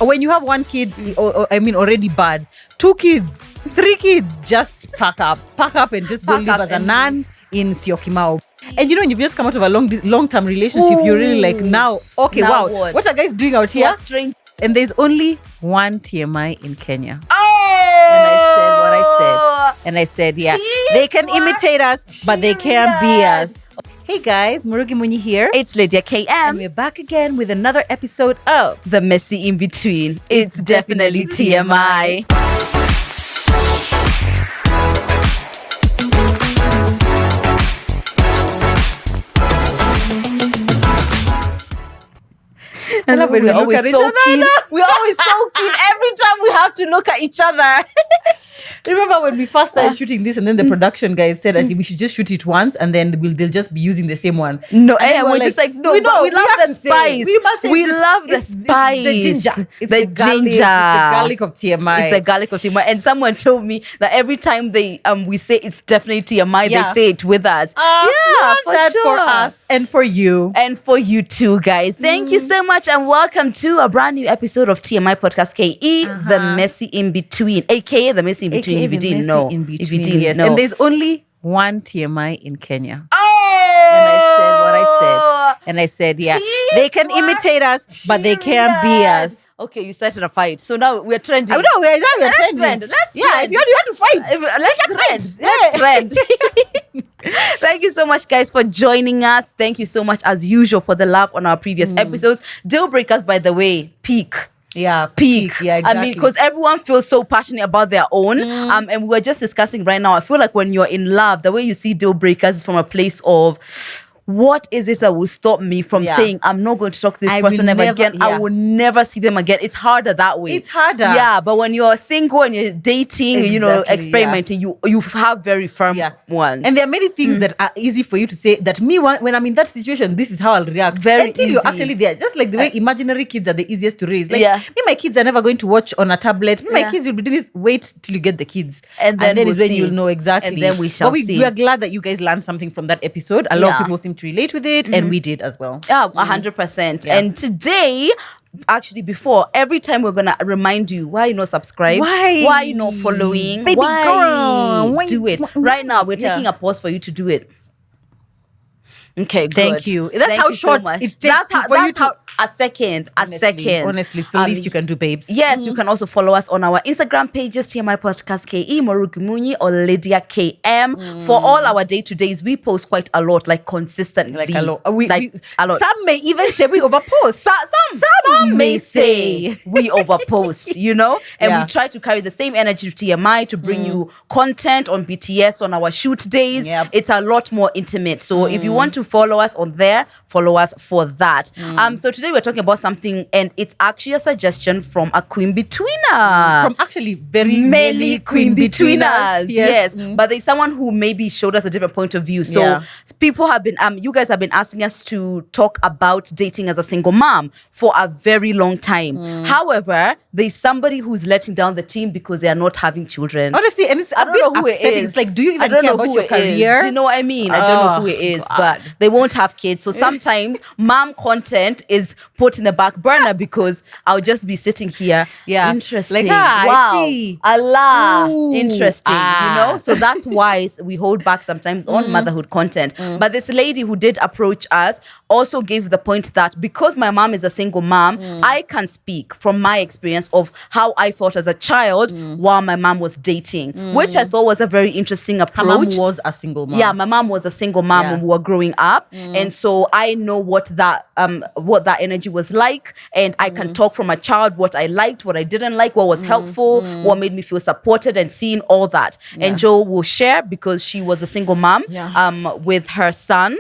when you have one kid, already bad. 2 kids, 3 kids, just pack up and just go live as a nun in Syokimau. And when you've just come out of a long-term relationship, you're really like, now what are guys doing out here? And there's only one TMI in Kenya. And I said what I said. And I said, they can imitate us, but they can't be us. Hey guys, Murugi here. It's Lydia KM. And we're back again with another episode of The Messy In Between. It's definitely TMI. I love when we're always so keen. We're always so keen. Every time we have to look at each other. Remember when we first started shooting this, and then the production guys said actually we should just shoot it once, and then they'll just be using the same one. No, and we're just like, no, we love the spice. We love the spice. The ginger. It's the garlic of TMI. It's the garlic of TMI. And someone told me that every time we say it's definitely TMI, they say it with us. For sure. For us and for you. And for you too, guys. Thank you so much, and welcome to a brand new episode of TMI Podcast KE, The Messy In Between, aka The Messy In Between. If you didn't know. Yes. And there's only one TMI in Kenya. And I said what I said. And I said, they can imitate us, but they can't be us. Okay, you started a fight. So now we're trending. We're trending. Let's if you want to fight, let's trend. Thank you so much, guys, for joining us. Thank you so much, as usual, for the love on our previous episodes. Deal breakers, by the way, peak. Peak. Yeah, exactly. I mean, because everyone feels so passionate about their own. And we're just discussing right now. I feel like when you're in love, the way you see deal breakers is from a place of, what is it that will stop me from saying I'm not going to talk to this person ever again? I will never see them again. It's harder that way. It's harder. Yeah, but when you're single and you're dating, experimenting, you have very firm ones. And there are many things that are easy for you to say that when I'm in that situation, this is how I'll react. Very Until easy. You're actually there. Just like the way imaginary kids are the easiest to raise. Like, me, my kids are never going to watch on a tablet. Me, my kids will be doing this. Wait till you get the kids. And then is when you'll know exactly. And then we shall see. We are glad that you guys learned something from that episode. A lot of people seem to relate with it, and we did as well. 100%. And today, actually, before every time we're gonna remind you why you not subscribe, why you not following, baby girl, do it right now. We're taking a pause for you to do it. Okay, good. Thank you. That's how short it takes for you to. A second. Honestly, it's the least you can do, babes. Yes, you can also follow us on our Instagram pages, TMI Podcast KE, Murugi or Lydia KM. For all our day-to-days, we post quite a lot, like consistently. Like a lot. A lot. Some may even say we overpost. Some may say we overpost, And we try to carry the same energy to TMI to bring you content on BTS on our shoot days. It's a lot more intimate. So if you want to follow us on there, follow us for that. So today we're talking about something, and it's actually a suggestion from a queen betweener. From actually very many queen betweeners. Yes. Mm. But there's someone who maybe showed us a different point of view. So people have been, you guys have been asking us to talk about dating as a single mom for a very long time. However, there's somebody who's letting down the team because they are not having children. Honestly, and it's I don't know who it is. It's like, do you even care about your career? Do you know what I mean? I don't know who it is, but they won't have kids. So sometimes mom content is put in the back burner because I'll just be sitting here. Interesting. Like, wow. I see. Allah. Ooh. Interesting. So that's why we hold back sometimes on motherhood content. But this lady who did approach us also gave the point that because my mom is a single mom, I can speak from my experience of how I thought as a child while my mom was dating, which I thought was a very interesting approach. My mom was a single mom. Yeah, my mom was a single mom when we were growing up. And so I know what that energy was like, and I can talk from a child what I liked, what I didn't like, what was helpful, what made me feel supported, and seeing all that. And Jo will share because she was a single mom with her son.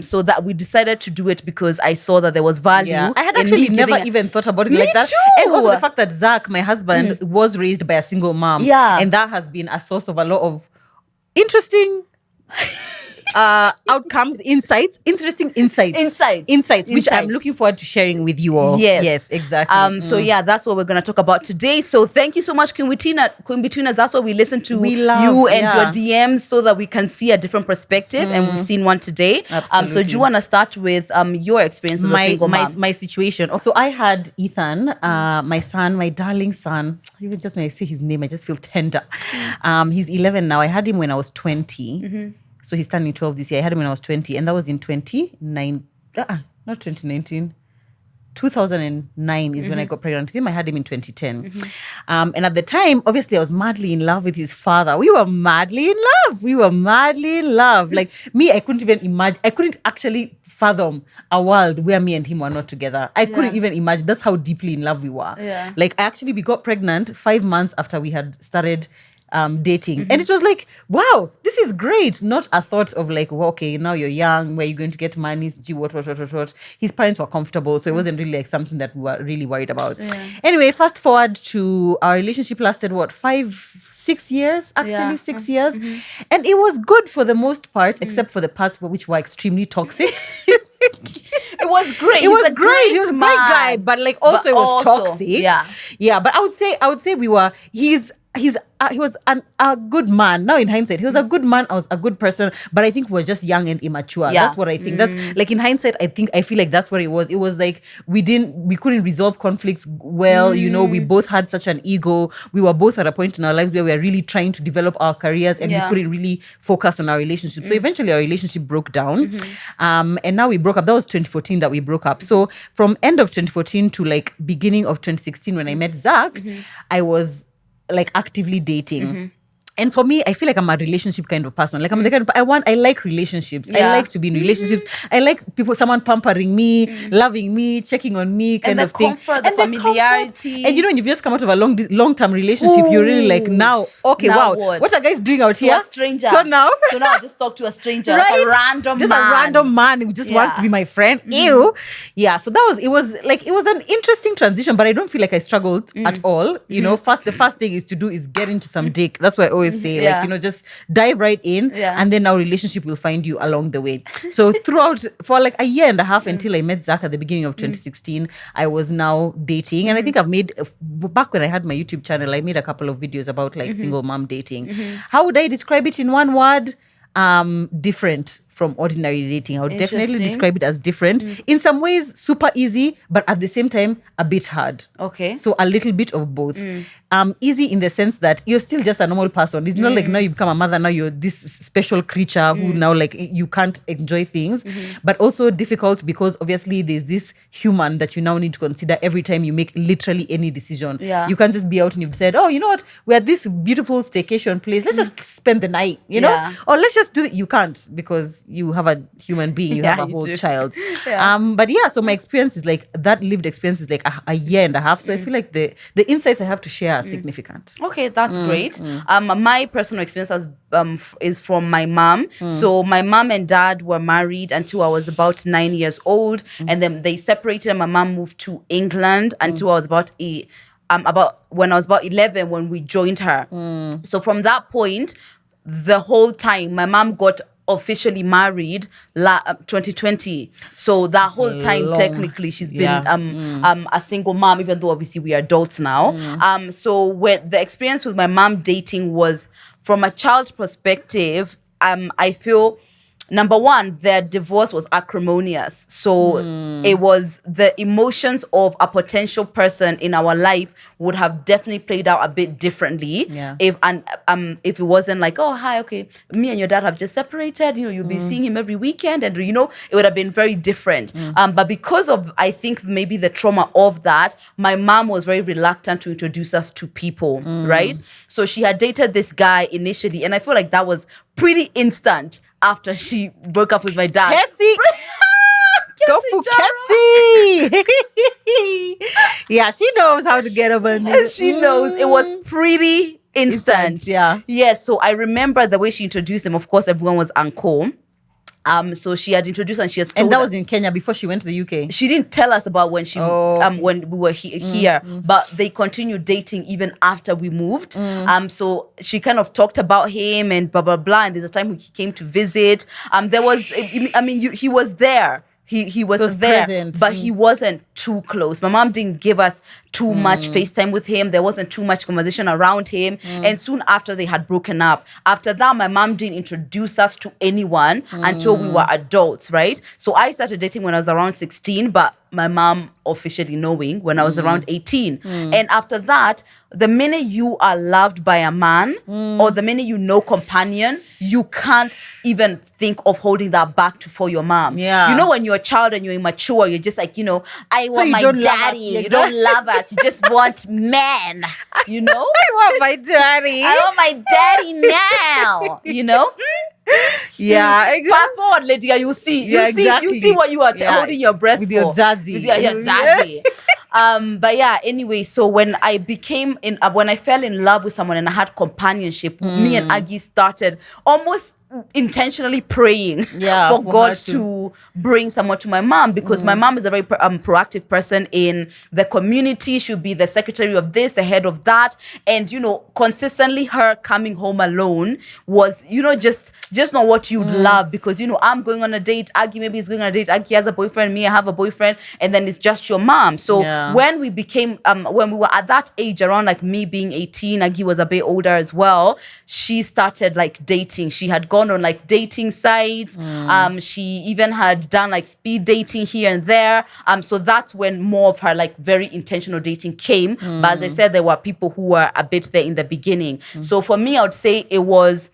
So that we decided to do it because I saw that there was value. I had actually never even thought about it like that. Too. And also the fact that Zach, my husband, was raised by a single mom. And that has been a source of a lot of interesting outcomes, interesting insights, which I'm looking forward to sharing with you all. Yes, exactly. So yeah, that's what we're going to talk about today. So thank you so much, Queen Betweeners. That's why we listen to you and your DMs so that we can see a different perspective, and we've seen one today. Absolutely. So do you want to start with your experience as a single mom? My situation. So I had Ethan, my son, my darling son. Even just when I say his name, I just feel tender. He's 11 now. I had him when I was 20. So he's turning 12 this year. I had him when I was 20, and that was in 2009 is when I got pregnant with him. I had him in 2010. And at the time, obviously, I was madly in love with his father. We were madly in love. Like me, I couldn't even imagine. I couldn't actually fathom a world where me and him were not together. I couldn't even imagine. That's how deeply in love we were. Like we got pregnant 5 months after we had started dating. And it was like, wow, this is great. Not a thought of like, well, okay, now you're young, where are you going to get money? What. His parents were comfortable, so it wasn't really like something that we were really worried about. Anyway, fast forward to our relationship lasted 6 years, actually 6 years. And it was good for the most part, except for the parts which were extremely toxic. It was great. He was a great guy, but like also it was toxic. Yeah. But I would say he was a good man. Now in hindsight, he was a good man. I was a good person, but I think we're just young and immature. That's what I think. That's like in hindsight, I feel like that's what it was. It was like we couldn't resolve conflicts well. We both had such an ego. We were both at a point in our lives where we were really trying to develop our careers, and we couldn't really focus on our relationship. So eventually our relationship broke down. And now we broke up. That was 2014 that we broke up. So from end of 2014 to like beginning of 2016 when I met Zach, I was like actively dating. And for me, I feel like I'm a relationship kind of person. Like I'm the kind of I like relationships. I like to be in relationships. I like someone pampering me, loving me, checking on me, kind of thing. And the familiarity. And when you've just come out of a long-term relationship, you're really like, now, okay, wow, what are guys doing out here? A stranger. So now I just talk to a stranger, right? like a random just man. a random man who just wants to be my friend. Ew. Yeah, so it was an interesting transition, but I don't feel like I struggled at all. The first thing is to do is get into some dick. That's what I always say. Like, just dive right in, and then our relationship will find you along the way. So for like a year and a half until I met Zach at the beginning of 2016, I was now dating. And I think I've made, back when I had my YouTube channel, I made a couple of videos about like single mom dating. How would I describe it in one word? Different from ordinary dating. I would definitely describe it as different. In some ways, super easy, but at the same time, a bit hard. Okay. So a little bit of both. Easy in the sense that you're still just a normal person. It's not like now you become a mother, now you're this special creature who now like you can't enjoy things. But also difficult because obviously there's this human that you now need to consider every time you make literally any decision. You can't just be out and you've said, oh, you know what? We're at this beautiful staycation place. Let's just spend the night, Or let's just do it. You can't because you have a human being, you have a whole child. But so my experience is like, that lived experience is like a year and a half. So I feel like the insights I have to share are significant. Okay, that's great. My personal experience is from my mom. So my mom and dad were married until I was about 9 years old, and then they separated and my mom moved to England until I was about when I was about 11 when we joined her. So from that point, the whole time my mom got officially married 2020. So that whole time technically she's been a single mom, even though obviously we are adults now. So when the experience with my mom dating was from a child's perspective, I feel number one, their divorce was acrimonious. So it was the emotions of a potential person in our life would have definitely played out a bit differently if it wasn't like, oh, hi, okay, me and your dad have just separated, you'll be seeing him every weekend, and it would have been very different. But because of, I think, maybe the trauma of that, my mom was very reluctant to introduce us to people, right? So she had dated this guy initially, and I feel like that was pretty instant after she broke up with my dad. Kessie! Go for Kessie! Yeah, she knows how to get over me. She knows. It was pretty instant. Yeah. Yes, so I remember the way she introduced him. Of course, everyone was uncle. So she had introduced and she has told And that us- was in Kenya before she went to the UK. she didn't tell us about when she okay. when we were here, but they continued dating even after we moved. So she kind of talked about him and blah blah blah. And there's a time when he came to visit. There was, I mean, he was there. He was there, present. but he wasn't too close. My mom didn't give us too much FaceTime with him. There wasn't too much conversation around him. And soon after they had broken up, after that, my mom didn't introduce us to anyone until we were adults, right? So I started dating when I was around 16, but my mom officially knowing when I was around 18. And after that, the minute you are loved by a man or the minute you know companion, you can't even think of holding that back for your mom. Yeah. You know, when you're a child and you're immature, you're just like, you know, I want you my don't love us. daddy. Yeah, You don't love us. You just want men, you know? I want my daddy. I want my daddy now, you know? Yeah, exactly. Fast forward, Lydia, you see. Yeah, You see what you are Yeah. holding your breath With for. your zazie. With your zazie. But yeah, anyway, so when I when I fell in love with someone and I had companionship, me and Aggie started almost intentionally praying for for God her to bring someone to my mom, because my mom is a very proactive person in the community. She'll be the secretary of this, the head of that, and you know, consistently her coming home alone was, you know, just not what you'd love, because you know, I'm going on a date, Aggie maybe is going on a date, Aggie has a boyfriend, me I have a boyfriend, and then it's just your mom. So when we became when we were at that age, around like me being 18, Aggie was a bit older as well, she started like dating. She had gone on like dating sites. She even had done like speed dating here and there. So that's when more of her like very intentional dating came. But as I said, there were people who were a bit there in the beginning. So for me, I would say it was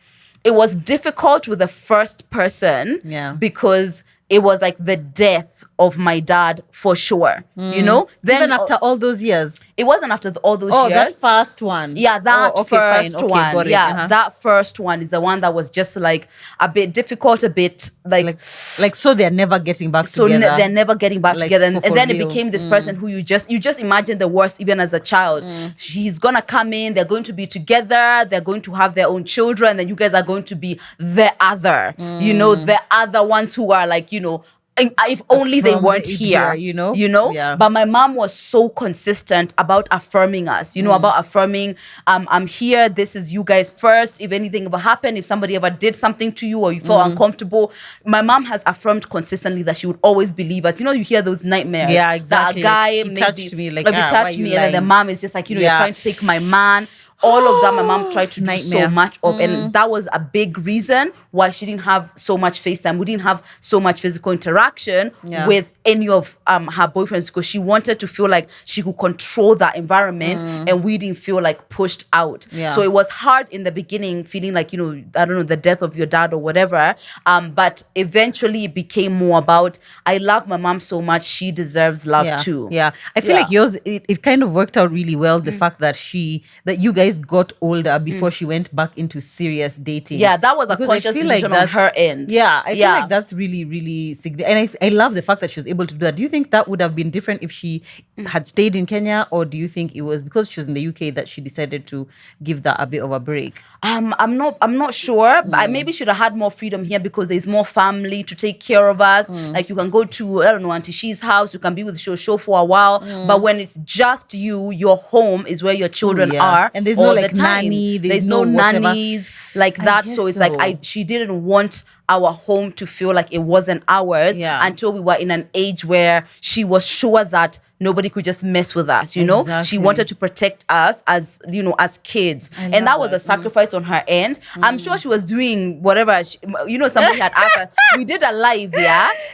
difficult with the first person because it was like the death of my dad for sure. You know? Then even after all those years. It wasn't after all those years. Oh, that first one. Yeah, that first fine. Okay, one. got it. Yeah, that first one is the one that was just like a bit difficult, a bit like so they're never getting back so together. they're never getting back Like, together, and for then it real. became this person who you just imagine the worst even as a child. He's gonna come in, they're going to be together, they're going to have their own children, then you guys are going to be the other, you know, the other ones who are like, you know, if only they weren't here, you know? Yeah. But my mom was so consistent about affirming us, you know, about affirming, I'm here, this is you guys first. If anything ever happened, if somebody ever did something to you or you felt uncomfortable, my mom has affirmed consistently that she would always believe us. You know, you hear those nightmares. Yeah, exactly. That a guy Like, he touched me, like, he why touched you me, and then the lying? mom is just like, you know, Yeah. you're trying to take my man. All of that my mom tried to do so Nightmare. much of, and that was a big reason why she didn't have so much FaceTime. We didn't have so much physical interaction with any of her boyfriends, because she wanted to feel like she could control that environment, and we didn't feel like pushed out. Yeah. So it was hard in the beginning, feeling like, you know, I don't know, the death of your dad or whatever. But eventually it became more about, I love my mom so much, she deserves love too. Yeah. I feel like yours, it kind of worked out really well. The fact that you guys got older before she went back into serious dating. Yeah, that was a Because I conscious feel like decision on her end. Yeah, I feel like that's really, really significant. And I love the fact that she was able to do that. Do you think that would have been different if she had stayed in Kenya? Or do you think it was because she was in the UK that she decided to give that a bit of a break? I'm not sure. But I maybe should have had more freedom here because there's more family to take care of us. Like you can go to, I don't know, Auntie She's house. You can be with Show for a while. But when it's just you, your home is where your children are. And there's all no like the time. nanny. There's no whatever. nannies like that. guess So it's like she didn't want our home to feel like it wasn't ours until we were in an age where she was sure that nobody could just mess with us, you know? She wanted to protect us as, you know, as kids. And that was a sacrifice on her end. I'm sure she was doing whatever, you know, somebody had asked her, we did a live,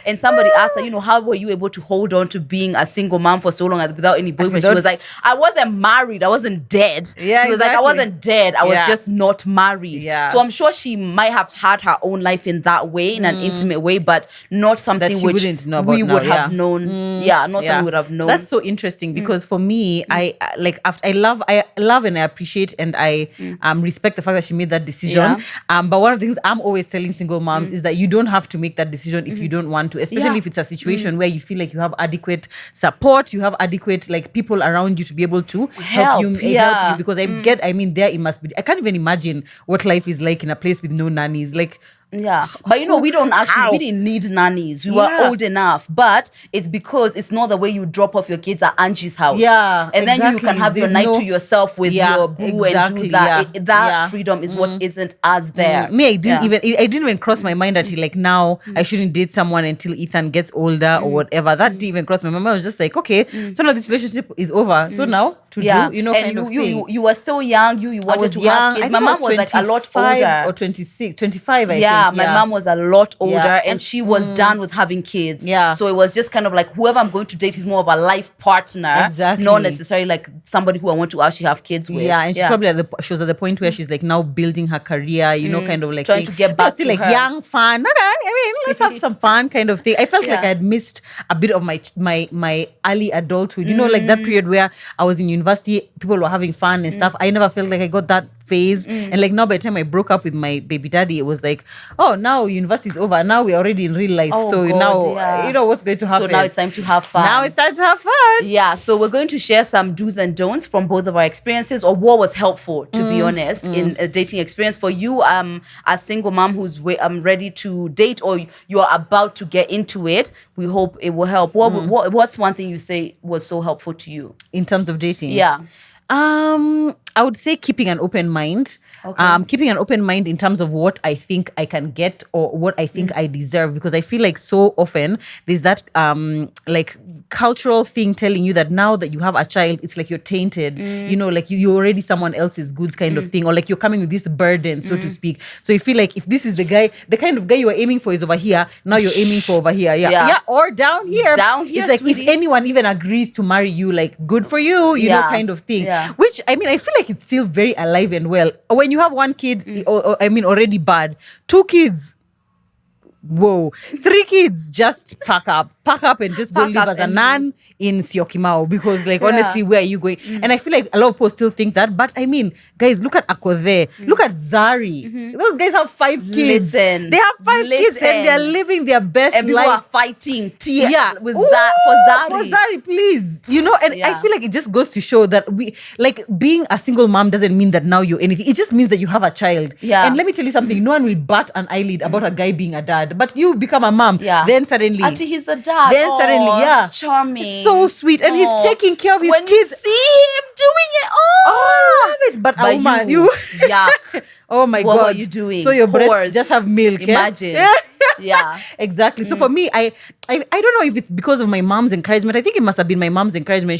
and somebody asked her, you know, how were you able to hold on to being a single mom for so long without any boyfriend? She was like, I wasn't married, I wasn't dead. Yeah, she was like, I wasn't dead, I was just not married. Yeah. So I'm sure she might have had her own life in that way, in an intimate way, but not something That she which wouldn't know about we now, would have known. Not something we would have known. That's so interesting because for me, I love and I appreciate and I respect the fact that she made that decision. But one of the things I'm always telling single moms is that you don't have to make that decision if you don't want to, especially if it's a situation where you feel like you have adequate support, you have adequate like people around you to be able to help you, because I mean there it must be. I can't even imagine what life is like in a place with no nannies. Like Yeah, but we we didn't need nannies. We were old enough, but it's because it's not the way you drop off your kids at Angie's house. Yeah, and then you can have your night to yourself with your boo and do that. That freedom is what isn't as there. Me, I didn't even cross my mind until like now I shouldn't date someone until Ethan gets older or whatever. That didn't even cross my mind. I was just like, okay, so now this relationship is over. So now to do, and kind of thing. You were still young. You wanted to have kids. My mom was like a lot older, or 26, 25. I think. Yeah, my mom was a lot older, and she was done with having kids. Yeah, so it was just kind of like whoever I'm going to date is more of a life partner, exactly, not necessarily like somebody who I want to actually have kids with. Yeah, and she's probably she was at the point where she's like now building her career. Kind of like trying to get back still to like her. Young, fun. Okay, I mean, let's have some fun, kind of thing. I felt like I had missed a bit of my early adulthood. Like that period where I was in university, people were having fun and stuff. I never felt like I got that phase. And like now, by the time I broke up with my baby daddy, it was like, oh, now university is over. Now we're already in real life. Now what's going to happen. So now it's time to have fun. Now it's time to have fun. Yeah. So we're going to share some do's and don'ts from both of our experiences, or what was helpful, to be honest, in a dating experience for you, as single mom who's ready to date, or you're about to get into it. We hope it will help. What's one thing you say was so helpful to you in terms of dating? Yeah. I would say keeping an open mind. Okay. Keeping an open mind in terms of what I think I can get or what I think I deserve, because I feel like so often there's that like cultural thing telling you that now that you have a child, it's like you're tainted, like you're already someone else's goods kind of thing, or like you're coming with this burden, so to speak. So you feel like if this is the kind of guy you are aiming for is over here, now you're aiming for over here. Yeah. Or down here. It's like, sweetie, if anyone even agrees to marry you, like good for you, you know, kind of thing. Yeah. Which, I mean, I feel like it's still very alive and well. When you have one kid, already bad. 2 kids, whoa. 3 kids, just pack up and just go live as a nun in Syokimau, because like honestly, where are you going? And I feel like a lot of people still think that, but I mean, guys, look at Akode, look at Zari. Those guys have 5 kids. They have 5 kids and they're living their best life. And people are fighting for Zari, please. And I feel like it just goes to show that being a single mom doesn't mean that now you're anything. It just means that you have a child. And let me tell you something, no one will bat an eyelid about a guy being a dad, but you become a mom, then suddenly Auntie, he's a dad. Then suddenly, charming, so sweet, and he's taking care of his when kids. You see him doing it, I love it. But woman, you yuck. Oh my God, what were you doing? So your breasts just have milk. Imagine. Yeah, exactly. So for me, I don't know if it's because of my mom's encouragement. I think it must have been my mom's encouragement.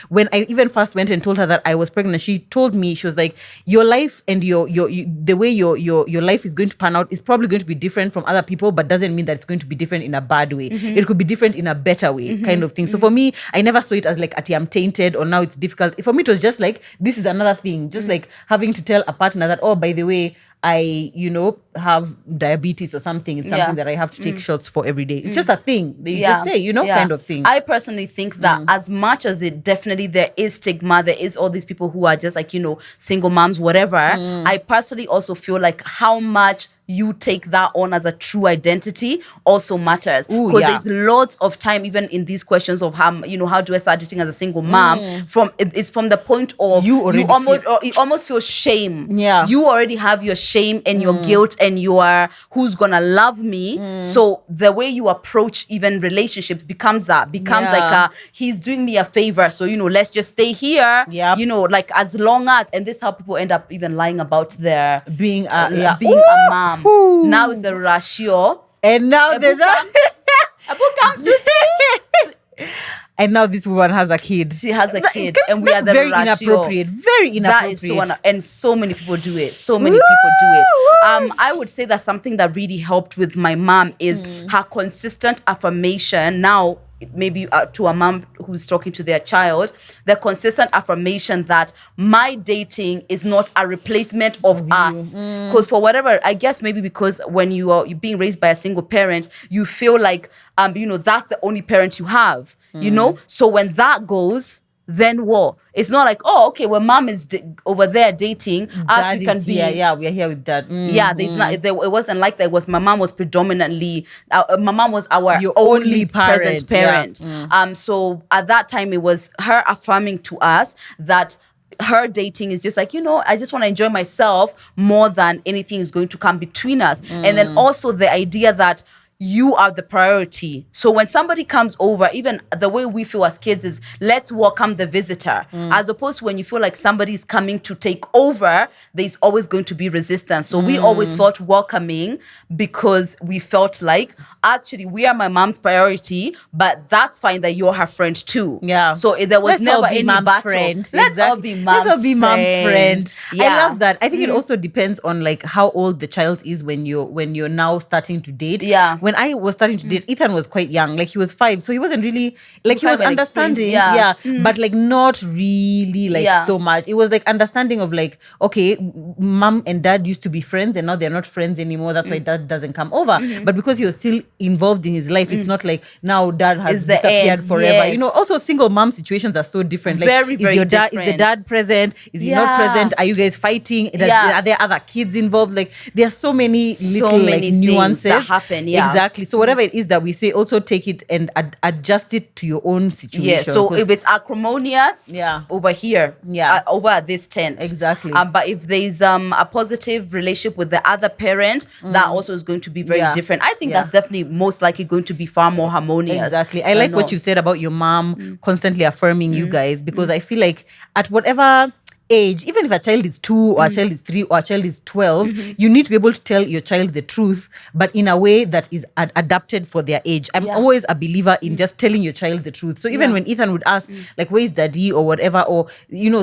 When I even first went and told her that I was pregnant, she told me, she was like, your life and the way your life is going to pan out is probably going to be different from other people, but doesn't mean that it's going to be different in a bad way. It could be different in a better way, kind of thing. So for me, I never saw it as like, I'm tainted, or now it's difficult. For me, it was just like, this is another thing, just like having to tell a partner that, oh, by the way, I, have diabetes or something. It's something that I have to take shots for every day. It's just a thing. They just say, kind of thing. I personally think that as much as it definitely there is stigma, there is all these people who are just like, single moms, whatever. I personally also feel like how much you take that on as a true identity also matters, because there's lots of time even in these questions of how do I start dating as a single mom, it's from the point of you almost feel shame. You already have your shame and your guilt and your who's gonna love me. So the way you approach even relationships becomes like he's doing me a favor, so let's just stay here. Like as long as, and this is how people end up even lying about their being a mom. Ooh. Now it's the ratio, and now there's a book comes to and now this woman has a kid. She has a kid, and we are the very ratio. inappropriate. Very inappropriate. That is and so many people do it. So many people do it. I would say that something that really helped with my mom is her consistent affirmation. Now, maybe to a mom who's talking to their child, the consistent affirmation that my dating is not a replacement of us. Because for whatever, I guess maybe because when you're being raised by a single parent, you feel like that's the only parent you have. So when that goes, then what? It's not like, oh, okay, when mom is over there dating, us we can be here. Yeah, we are here with dad. It wasn't like that. It was my mom was predominantly my mom was our only present parent. So at that time, it was her affirming to us that her dating is just like, I just want to enjoy myself more than anything is going to come between us. And then also the idea that you are the priority. So when somebody comes over, even the way we feel as kids is let's welcome the visitor. As opposed to when you feel like somebody's coming to take over, there's always going to be resistance. So we always felt welcoming because we felt like actually we are my mom's priority, but that's fine that you're her friend too. Yeah. So there was never any battle. Friend. Let's all be mom's friend. Yeah. I love that. I think it also depends on like how old the child is when you're now starting to date. Yeah. When I was starting to date, Ethan was quite young. Like he was 5, so he wasn't really like he was understanding. But like not really like so much. It was like understanding of like, okay, mom and dad used to be friends and now they're not friends anymore. That's why dad doesn't come over. But because he was still involved in his life, it's not like now dad has disappeared forever. Yes. Also single mom situations are so different. Like, Very, very different. Is the dad present? Is he not present? Are you guys fighting? Are there other kids involved? Like there are so many little like nuances that happen. Exactly. So whatever it is that we say, also take it and adjust it to your own situation. Yeah. So if it's acrimonious, over here, over at this tent, exactly. But if there's a positive relationship with the other parent, that also is going to be very different. I think that's definitely most likely going to be far more harmonious. Exactly. I like what you said about your mom constantly affirming you guys, because I feel like at whatever age, even if a child is 2 or a child is 3 or a child is 12, you need to be able to tell your child the truth, but in a way that is adapted for their age. I'm always a believer in just telling your child the truth. So even when Ethan would ask like, where is daddy or whatever, or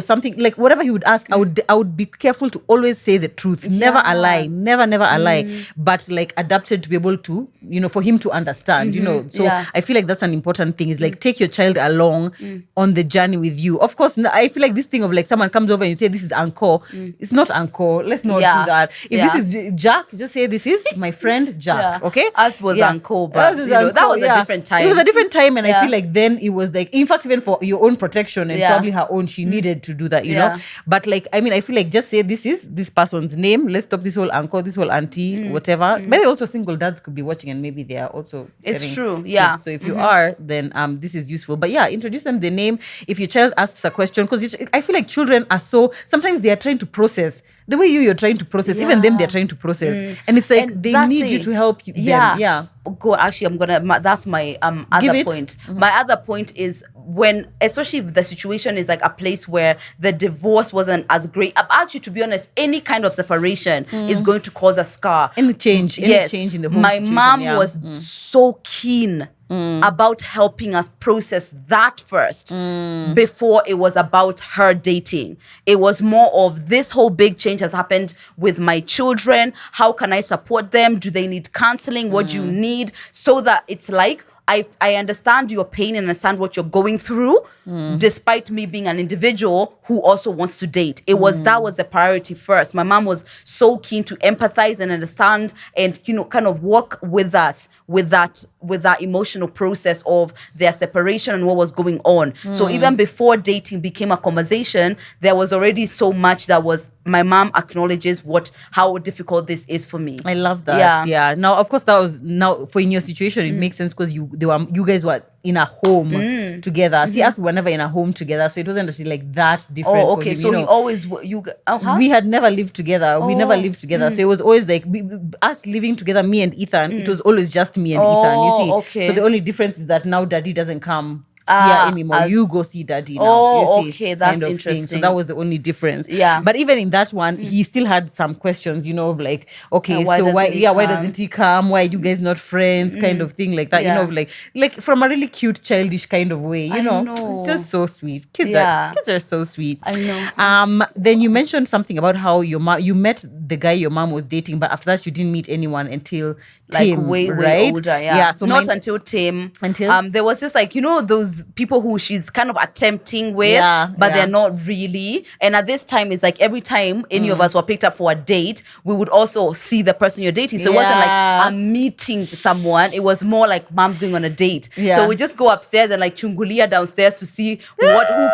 something like whatever he would ask, I would be careful to always say the truth, never a lie, never a lie, but like adapted to be able to for him to understand. So I feel like that's an important thing, is like take your child along on the journey with you. Of course, I feel like this thing of like someone comes over and you say this is Uncle, it's not Uncle. Let's not do that. If this is Jack, just say this is my friend Jack. Okay, us was Uncle, but that was a different time. It was a different time, and I feel like then it was like, in fact, even for your own protection and probably her own, she needed to do that. You know, but like I feel like just say this is this person's name. Let's stop this whole uncle, this whole auntie, whatever. But also single dads could be watching, and maybe they are also. It's true. Kids. So if you are, then this is useful. But introduce them the name. If your child asks a question, because I feel like children are so, sometimes they are trying to process the way you're trying to process. Even them, they're trying to process, and it's like they need you to help them. Go. Actually, I'm gonna. That's my other point. My other point is when, especially if the situation is like a place where the divorce wasn't as great. Actually, to be honest, any kind of separation is going to cause a scar. Any change in the whole my situation. mom was so keen about helping us process that first before it was about her dating. It was more of, this whole big change has happened with my children. How can I support them? Do they need counseling? What do you need? So that it's like, I understand your pain and understand what you're going through, despite me being an individual who also wants to date. That was the priority first. My mom was so keen to empathize and understand and kind of work with us with that emotional process of their separation and what was going on. So even before dating became a conversation, there was already so much that was, my mom acknowledges how difficult this is for me. I love that. Yeah. Now, of course, that was, now for in your situation, it makes sense because you guys were in a home together. See, us, we were never in a home together, so it wasn't actually like that different. Oh, okay. For you, so we had never lived together. We never lived together, so it was always like us living together. Me and Ethan. It was always just me and Ethan. You see, okay. So the only difference is that now Daddy doesn't come here anymore. You go see Daddy now. Oh, you see, okay, that's kind of interesting. So that was the only difference. Yeah. But even in that one, he still had some questions, of like, okay, why doesn't he come? Why are you guys not friends? Kind of thing like that. Of like from a really cute, childish kind of way. I know. It's just so sweet. Kids are so sweet. I know. Then you mentioned something about how you met the guy your mom was dating, but after that you didn't meet anyone until Tim, way right? older. Yeah. So not until Tim. Until there was just like those people who she's kind of attempting with, but they're not really. And at this time, it's like every time any of us were picked up for a date, we would also see the person you're dating. So it wasn't like I'm meeting someone. It was more like mom's going on a date. Yeah. So we just go upstairs and like chungulia downstairs to see who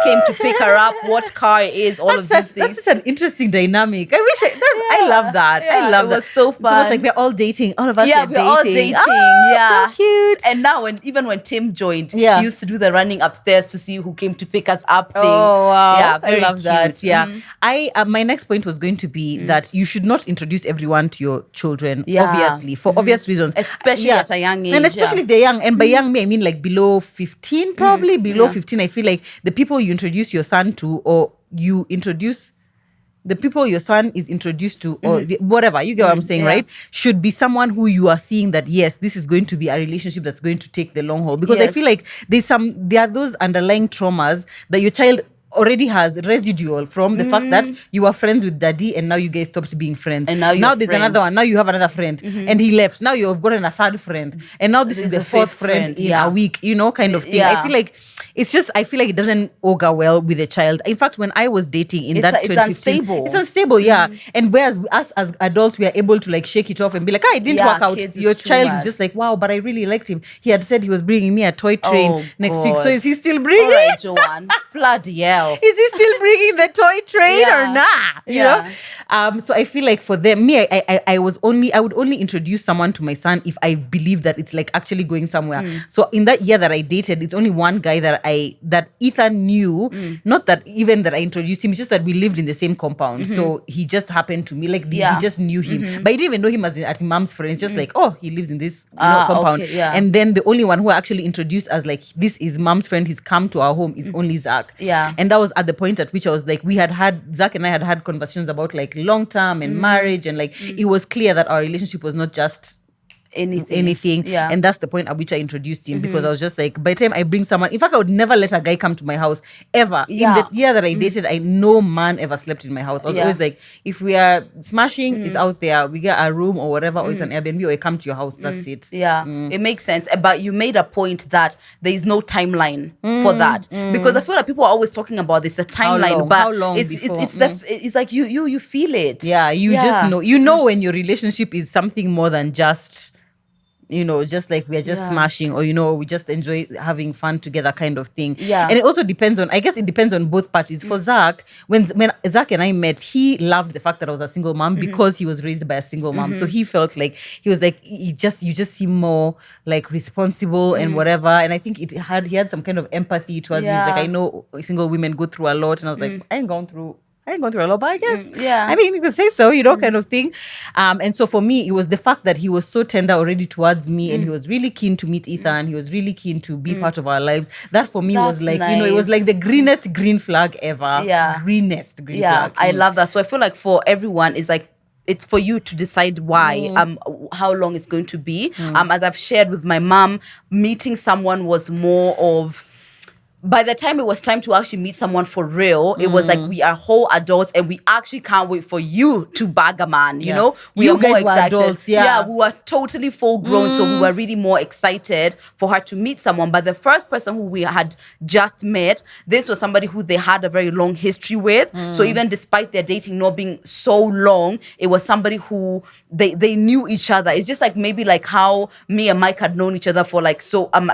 came to pick her up, what car it is, all of these things. That's such an interesting dynamic. I love that. I love that. It was so fun. So it's like we're all dating. All of us are we're all dating. Oh, Yeah. so cute. And now even when Tim joined, Yeah. he used to do the running upstairs to see who came to pick us up thing. Oh wow! Yeah, I very love that. cute. Yeah, I my next point was going to be that you should not introduce everyone to your children. Yeah. Obviously, for obvious reasons, Especially at a young age. and especially if they're young. And by young, me I mean like below 15, probably below 15. I feel like the people you introduce your son to, or you introduce. The people your son is introduced to, or whatever, you get what I'm saying, yeah. right? Should be someone who you are seeing that, yes, this is going to be a relationship that's going to take the long haul. Because I Yes. feel like there are those underlying traumas that your child already has residual from the fact that you were friends with daddy and now you guys stopped being friends. And now there's friends. another one. Now you have another friend and he left. Now you've gotten a third friend. And now this is the a fourth fifth friend friend, in yeah. a week, kind of thing. Yeah. I feel like I feel like it doesn't augur well with a child. In fact, when I was dating in that It's 2015, unstable. it's unstable, yeah. And whereas us as adults, we are able to like shake it off and be like, it didn't Yeah, work out. kids, it's Your too child much. is just like, wow, but I really liked him. He had said he was bringing me a toy train Oh, next week. So God. is he still bringing? All right, Joanne. Bloody hell. Is he still bringing the toy train or Yeah. not? You Yeah. know? So I feel like for them, me, I would only introduce someone to my son if I believe that it's like actually going somewhere. So in that year that I dated, it's only one guy that Ethan knew, not that even that I introduced him, it's just that we lived in the same compound. So he just happened to me, like he just knew him. But I didn't even know him as mom's friend. It's just like, oh, he lives in this compound. Okay, yeah. And then the only one who I actually introduced as like, this is mom's friend, he's come to our home, is only Zach. Yeah. And that was at the point at which I was like, Zach and I had conversations about like long term and marriage, and like it was clear that our relationship was not just anything. Yeah. And that's the point at which I introduced him, because I was just like, by the time I bring someone, in fact, I would never let a guy come to my house ever. Yeah. In the year that I dated, no man ever slept in my house. I was Yeah. always like, if we are smashing, it's out there, we get a room or whatever, or it's an Airbnb, or I come to your house, that's it. Yeah, it makes sense. But you made a point that there is no timeline for that, because I feel like people are always talking about this, a timeline, long? but How long it's before? it's like you feel it. Yeah, you just know. You know when your relationship is something more than just, just like we're just smashing, or we just enjoy having fun together kind of thing. Yeah. And it also depends on, I guess it depends on both parties. For Zach, when Zach and I met, he loved the fact that I was a single mom because he was raised by a single mom. So he felt like, he was like, you just seem more like responsible and whatever. And I think he had some kind of empathy towards me. He's like, I know single women go through a lot. And I was like, I ain't gone through a lot, but I guess, I mean, you could say so, kind of thing. And so for me, it was the fact that he was so tender already towards me, and he was really keen to meet Ethan. He was really keen to be part of our lives. That for me was That's like, it was nice. like the greenest green flag ever. Yeah. Greenest green Yeah, flag. I love that. So I feel like for everyone, it's like, it's for you to decide why, how long it's going to be. As I've shared with my mom, meeting someone was more of, by the time it was time to actually meet someone for real, it was like, we are whole adults and we actually can't wait for you to bag a man, you know? We You are more guys were excited. adults, yeah. We were totally full grown, so we were really more excited for her to meet someone. But the first person who we had just met, this was somebody who they had a very long history with. So even despite their dating not being so long, it was somebody who they knew each other. It's just like maybe like how me and Mike had known each other for like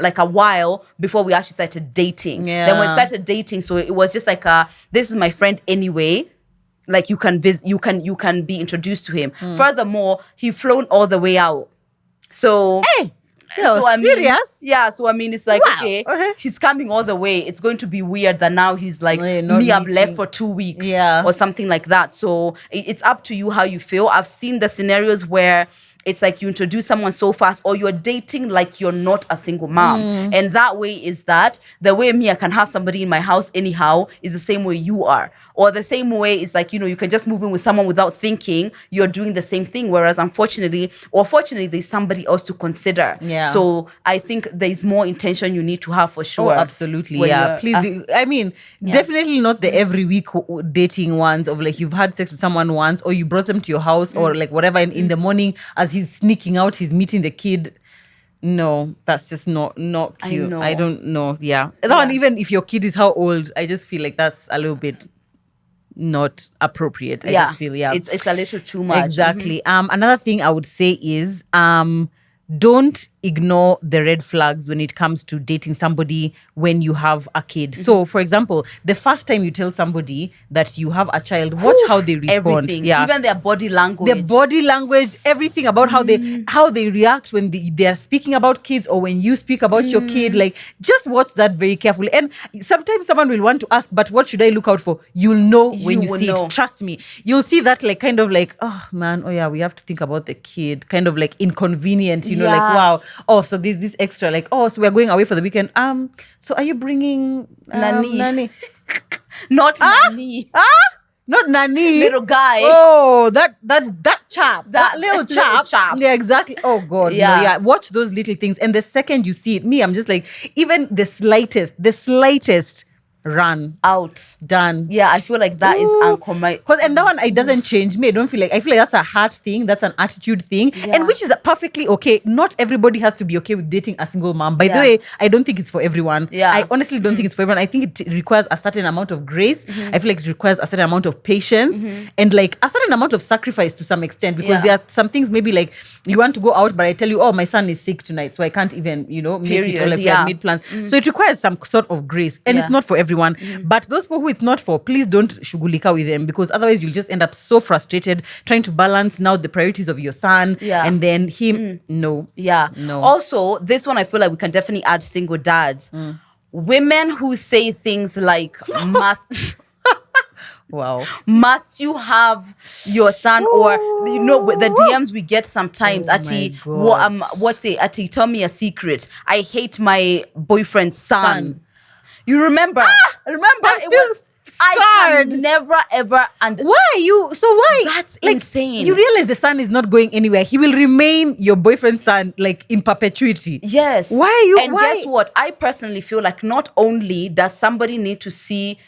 like a while before we actually started dating. Yeah. Then when we started dating, so it was just like this is my friend anyway. Like you can be introduced to him. Furthermore, he flown all the way out. So serious? Yeah, so I mean, it's like, Wow. okay, Okay. he's coming all the way. It's going to be weird that now he's like, Not me, I've meeting. left for 2 weeks, Yeah. or something like that. So it's up to you how you feel. I've seen the scenarios where it's like you introduce someone so fast, or you're dating like you're not a single mom. And that way is that the way me, I can have somebody in my house anyhow is the same way you are. Or the same way is like, you can just move in with someone without thinking you're doing the same thing. Whereas unfortunately, or fortunately, there's somebody else to consider. Yeah. So I think there's more intention you need to have for sure. Oh, absolutely. when Yeah. you're- Please. I mean, definitely not the every week dating ones of like you've had sex with someone once, or you brought them to your house, or like whatever. And in the morning, as he's sneaking out, he's meeting the kid. No, that's just not cute. know. I don't know. Yeah. That one, even if your kid is how old, I just feel like that's a little bit not appropriate. I just feel, it's a little too much. Exactly. Another thing I would say is don't ignore the red flags when it comes to dating somebody when you have a kid. So, for example, the first time you tell somebody that you have a child, watch how they respond. Everything. Even their body language. Their body language, everything about how they react when they are speaking about kids or when you speak about your kid. Like, just watch that very carefully. And sometimes someone will want to ask, but what should I look out for? You'll know when you see it. Trust me. You'll see that like kind of like, oh man, oh yeah, we have to think about the kid. Kind of like inconvenient, you know, like wow. Oh, so this extra, like, oh, so we're going away for the weekend. So are you bringing Nani? Not Nani. Not Nani. Little guy. Oh, that chap. That little chap. Yeah, exactly. Oh God. Yeah. No, yeah. Watch those little things. And the second you see it, I'm just like, even the slightest run out. Done. Yeah, I feel like that is uncommon. And that one, it doesn't change me. I feel like that's a heart thing. That's an attitude thing. Yeah. And which is perfectly okay. Not everybody has to be okay with dating a single mom. By the way, I don't think it's for everyone. Yeah. I honestly don't think it's for everyone. I think it requires a certain amount of grace. I feel like it requires a certain amount of patience and like a certain amount of sacrifice to some extent, because there are some things maybe like you want to go out, but I tell you, oh, my son is sick tonight, so I can't even, make it, or like we have made plans. So it requires some sort of grace, and it's not for everyone. But those people who it's not for, please don't shughulika with them, because otherwise you'll just end up so frustrated trying to balance now the priorities of your son and then him. No. Also, this one I feel like we can definitely add single dads. Women who say things like must wow, must you have your son? Or the DMs we get sometimes, Ati, tell me a secret, I hate my boyfriend's son. You remember? It was scarred. I can never ever. And why? That's like, insane. You realize the son is not going anywhere. He will remain your boyfriend's son, like in perpetuity. Yes. Why are you? And guess what? I personally feel like not only does somebody need to see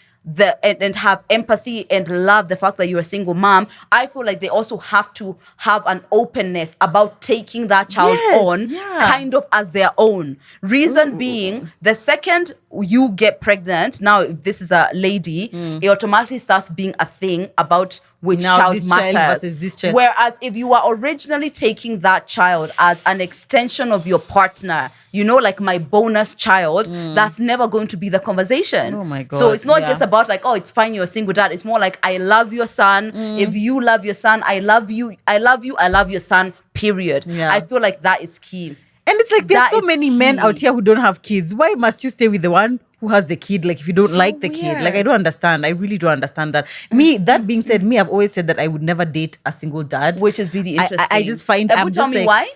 and have empathy and love the fact that you're a single mom, I feel like they also have to have an openness about taking that child on kind of as their own. Reason being, the second you get pregnant, now if this is a lady, it automatically starts being a thing about which child matters. Child versus this child. Whereas if you are originally taking that child as an extension of your partner, like my bonus child, that's never going to be the conversation. Oh my God. So it's not just about like, oh, it's fine, you're a single dad. It's more like, I love your son. If you love your son, I love you. I love your son, period. Yeah. I feel like that is key. And it's like there's so many men out here who don't have kids. Why must you stay with the one who has the kid? Like if you don't like the kid, like I don't understand. I really don't understand that. That being said, I've always said that I would never date a single dad, which is really interesting. I just find. Tell me why.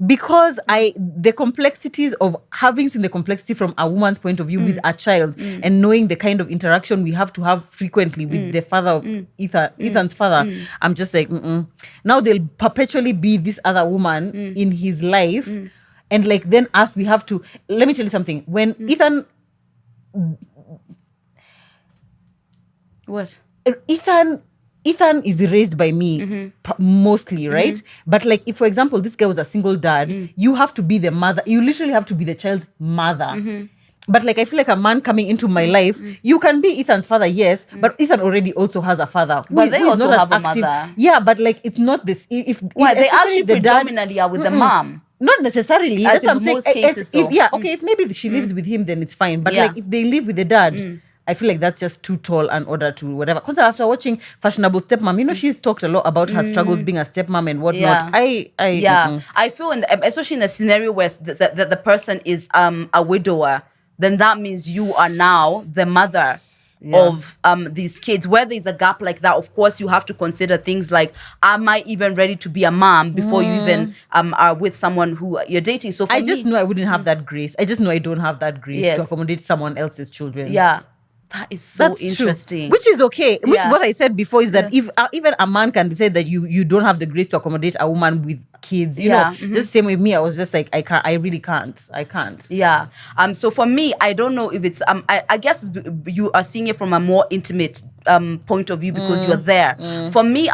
Because the complexities of having seen the complexity from a woman's point of view with a child and knowing the kind of interaction we have to have frequently with the father of Ethan's father, I'm just like, now there'll perpetually be this other woman in his life. And like then us, we have to, let me tell you something. When Ethan is raised by me mostly, right? But like if, for example, this guy was a single dad, you have to be the mother. You literally have to be the child's mother. But like I feel like a man coming into my life, you can be Ethan's father, yes, but Ethan already also has a father. But they also have a mother. Yeah, but like it's not this. They actually predominantly are with the mom. Not necessarily. As that's what I'm saying. most cases, if maybe she lives with him, then it's fine. But like if they live with the dad, I feel like that's just too tall an order to whatever. Because after watching Fashionable Stepmom, she's talked a lot about her struggles being a stepmom and whatnot. I feel, especially in the scenario where the person is a widower, then that means you are now the mother of these kids. Where there's a gap like that, of course you have to consider things like, am I even ready to be a mom before you even are with someone who you're dating? So I just know I wouldn't have that grace. I just know I don't have that grace to accommodate someone else's children. That is so interesting. True. Which is okay. Which what I said before is that if even a man can decide that you don't have the grace to accommodate a woman with kids, you know, just the same with me. I was just like, I really can't. So for me, I don't know if it's I guess you are seeing it from a more intimate point of view because you're there. For me,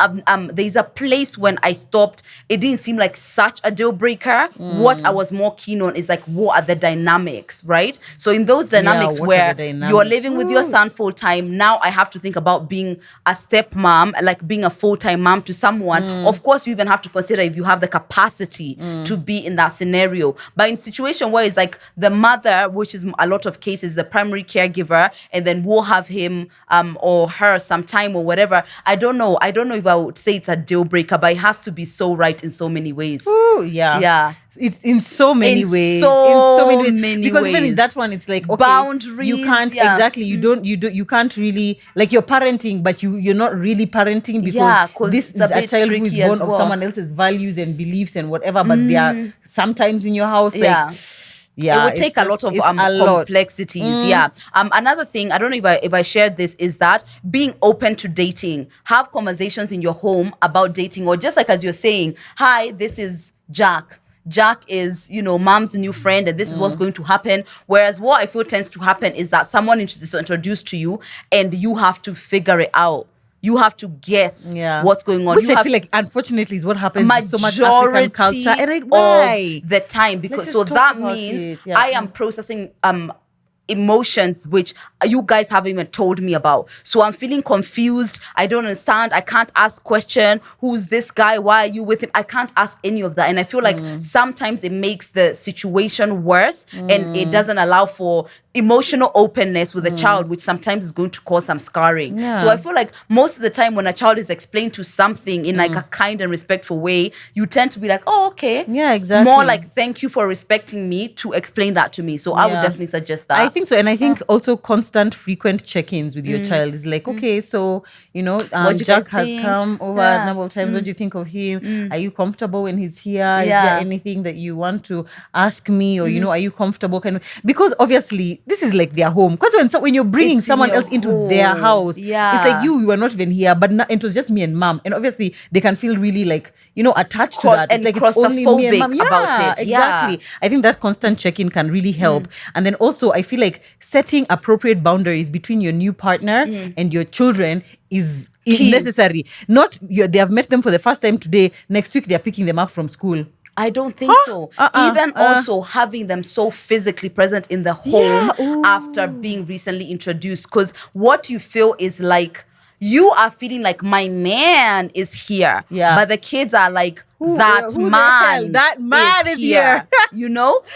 there's a place when I stopped. It didn't seem like such a deal breaker. What I was more keen on is like, what are the dynamics, right? So in those dynamics where you're living with your son full time, now I have to think about being a stepmom, like being a full-time mom to someone. Of course, you even have to consider if you have the capacity to be in that scenario. But in situation where it's like the mother, which is a lot of cases, the primary caregiver, and then we'll have him or her sometime or whatever. I don't know if I would say it's a deal breaker, but it has to be so right in so many ways. Ooh, yeah. Yeah. It's in so many ways. So many because ways. even in that one, it's like, okay, boundaries. You can't exactly. You can't really, like, you're parenting, but you're not really parenting because this is a child who is born of someone else's values and beliefs and whatever. But they are sometimes in your house, like. Yeah, it would take a lot of complexities. Another thing, I don't know if I shared this, is that being open to dating. Have conversations in your home about dating, or just like as you're saying, hi, this is Jack. Jack is, mom's new friend, and this is what's going to happen. Whereas what I feel tends to happen is that someone is introduced to you and you have to figure it out. You have to guess what's going on. Which I feel like, unfortunately, is what happens in so much African culture. And why? Of the time, because so that means I am processing emotions which you guys haven't even told me about. So I'm feeling confused. I don't understand. I can't ask question. Who's this guy? Why are you with him? I can't ask any of that. And I feel like sometimes it makes the situation worse and it doesn't allow for emotional openness with a child, which sometimes is going to cause some scarring. So I feel like most of the time when a child is explained to something in like a kind and respectful way, you tend to be like, oh, okay. Yeah, exactly. More like, thank you for respecting me to explain that to me. So I would definitely suggest that. I think so. And I think also constant, frequent check-ins with your child is like, okay, so, Jack has come over a number of times. What do you think of him? Are you comfortable when he's here? Is there anything that you want to ask me? Or, are you comfortable? Because obviously, this is like their home. Because when you're bringing someone else into their house, it's like you were not even here, but it was just me and mom. And obviously, they can feel really like, attached to that. And it's like it's only me and mom. About it. Exactly. I think that constant check-in can really help. And then also, I feel like setting appropriate boundaries between your new partner and your children is necessary. Not they have met them for the first time today. Next week, they're picking them up from school. I don't think so. Even also having them so physically present in the home after being recently introduced. Because what you feel is like, you are feeling like my man is here. But the kids are like, that man is here.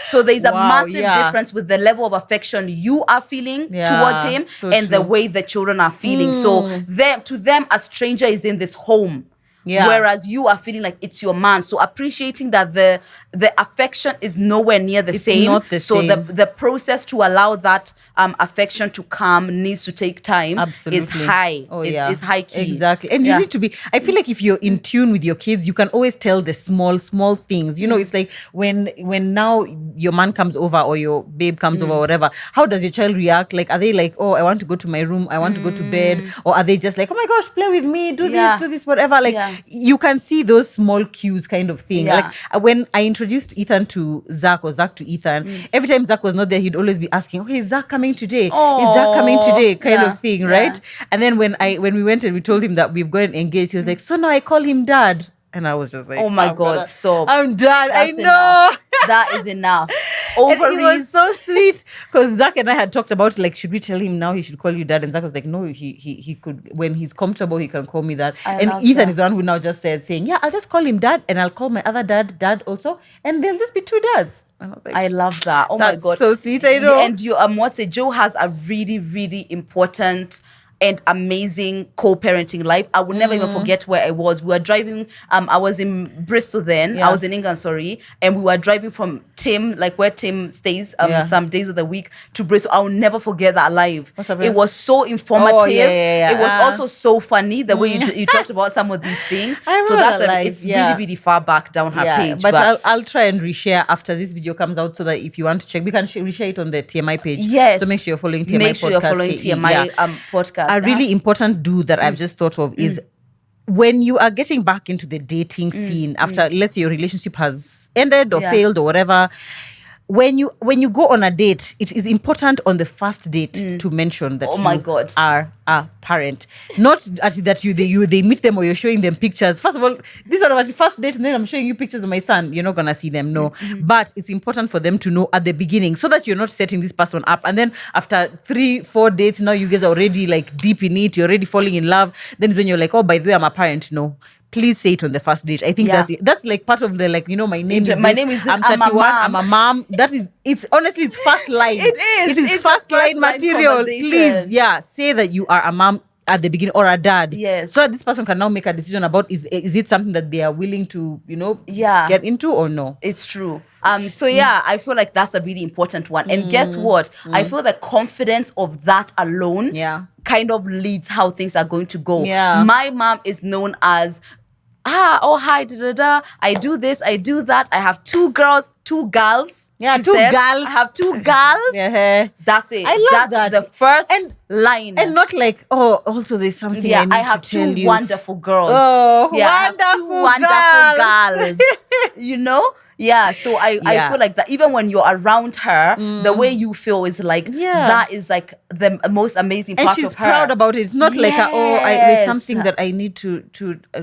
So there's a massive difference with the level of affection you are feeling towards him the way the children are feeling. So to them, a stranger is in this home. Whereas you are feeling like it's your man. So appreciating that the affection is nowhere near the same. Not the same. So the process to allow that affection to come needs to take time. Absolutely. Is high. It's high key. Exactly. And you need to be, I feel like if you're in tune with your kids, you can always tell the small things. It's like when now your man comes over or your babe comes over or whatever, how does your child react? Like, are they like, oh, I want to go to my room, I want to go to bed? Or are they just like, oh my gosh, play with me, do this, whatever. Like, you can see those small cues kind of thing. Like when I introduced Ethan to Zach or Zach to Ethan, every time Zach was not there, he'd always be asking, okay, is Zach coming today? Is Zach coming today? Kind of thing, right? And then when we went and we told him that we've gotten engaged, he was like, so now I call him dad. And I was just like, oh my God, stop. I'm dad. I know. Enough. That is enough. And it was so sweet because Zach and I had talked about, like, should we tell him now he should call you dad? And Zach was like, no, he could, when he's comfortable, he can call me that. And Ethan is the one who now just said, saying, yeah, I'll just call him dad and I'll call my other dad also. And they'll just be two dads. And I was like, I love that. Oh my God. That's so sweet. I know. And Joe has a really, really important and amazing co-parenting life. I would never even forget where I was. We were driving, I was in Bristol then, I was in England, and we were driving from Tim, like where Tim stays, some days of the week to Bristol. I will never forget that live. It was so informative. It was also so funny, the way you talked about some of these things. So it's really, really far back down her page. But I'll try and reshare after this video comes out so that if you want to check, we can reshare it on the TMI page. Yes. So make sure you're following TMI Podcast. Make sure you're following TMI Podcast. A really important do that I've just thought of is when you are getting back into the dating scene after, let's say, your relationship has ended or failed or whatever, when you go on a date, it is important on the first date to mention that God, are a parent. Not that they meet them or you're showing them pictures. First of all, this is our first date, and then I'm showing you pictures of my son. You're not gonna see them, no. But it's important for them to know at the beginning, so that you're not setting this person up. And then after 3-4 dates, now you guys are already like deep in it. You're already falling in love. Then when you're like, oh, by the way, I'm a parent. No. Please say it on the first date. I think that's like part of the like, my name is I'm 31, I'm a mom. It's honestly, it's first line. It is first line material. Please, say that you are a mom at the beginning, or a dad. Yes. So that this person can now make a decision about is it something that they are willing to, get into or no. It's true. I feel like that's a really important one. And guess what? I feel the confidence of that alone kind of leads how things are going to go. Yeah. My mom is known as hi, I do this, I do that. I have 2 girls. Yeah, 2 girls. I have 2 girls. Yeah. That's it. I love That's that. the first line. And not like, also there's something I need I have to tell 2 you. wonderful girls. Oh, I have 2 wonderful girls. You know? Yeah, so I feel like that even when you're around her, the way you feel is like, that is like the most amazing part of her. And she's proud about it. It's not like, there's something that I need to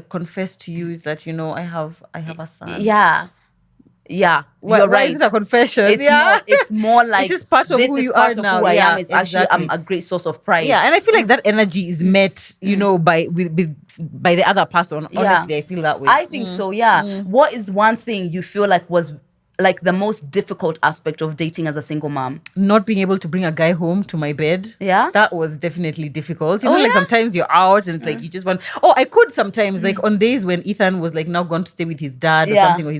confess to you is that, I have a son. Yeah, you're right. Why is it a confession? It's not. It's more like this is part of who you are now. Who I am. It's actually a great source of pride. Yeah, and I feel like that energy is met, by the other person. Honestly, I feel that way. I think so. Yeah. What is one thing you feel like was like the most difficult aspect of dating as a single mom? Not being able to bring a guy home to my bed. Yeah. That was definitely difficult. Like sometimes you're out and it's like you just want, I could sometimes like on days when Ethan was like now gone to stay with his dad or something, or